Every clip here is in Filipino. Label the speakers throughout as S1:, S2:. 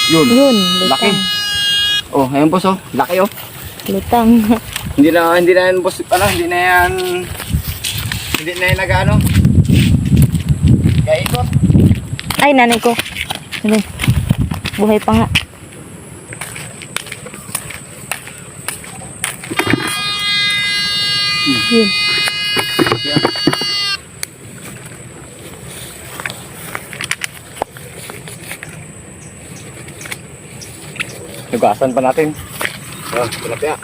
S1: Yun.
S2: Yun,
S1: Laki.
S2: lutang.
S1: Oh, ayun boss oh. Laki oh.
S2: Lutang.
S1: Hindi na yan boss, hindi na yan nag-ano. Kaya ikot.
S2: Ay, nanay ko. Sige. Buhay pa nga. Yun.
S1: Yan. Hugasan pa natin. Oh, tilapia.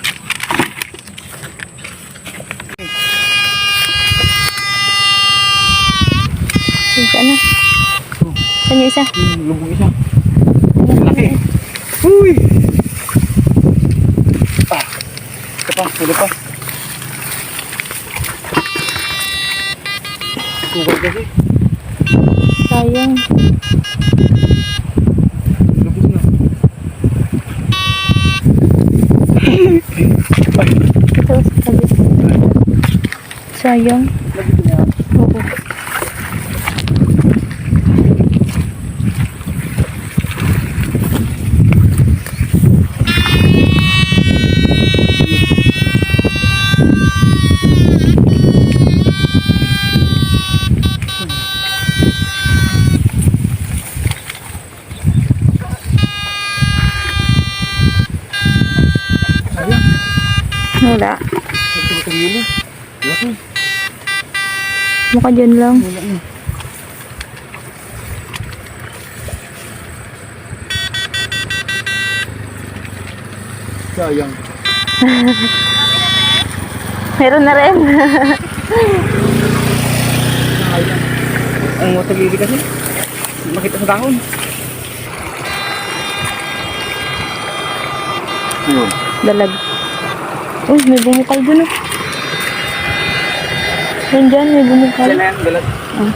S2: Saan na? Saan yung isa?
S1: Lubog isa. Laki. Uy! Ah, ito pa, huli pa. Sugal kasi.
S2: Sayang.
S1: Lubog na.
S2: Ito, sabi. Sayang.
S1: Lubog na yan.
S2: Oo. Wala.
S1: Laki.
S2: Mukha dyan lang.
S1: Sayang.
S2: Meron na rin.
S1: Sayang. Ang matagili kasi. Makita sa dahon. Yun.
S2: Dalag. Uy, may bumukal dun ah. Yan dyan, may bumukal.
S1: Yan na yan, balat.
S2: Ah.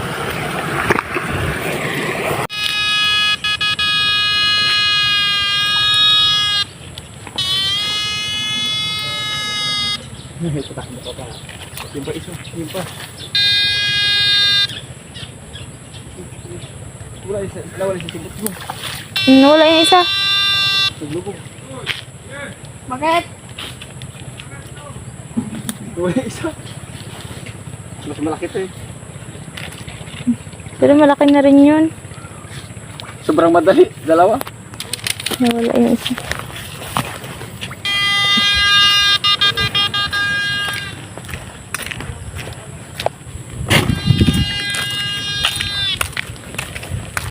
S1: Ito pa, ito pa. Yung pa iso, yung pa. Wala isa sibot mo.
S2: Wala yung isa.
S1: Naglubog.
S2: Bakit?
S1: Wala isa. Mas malaki to eh.
S2: Pero malaki na rin yun.
S1: Sobrang madali. Dalawa.
S2: Nawala yung isa.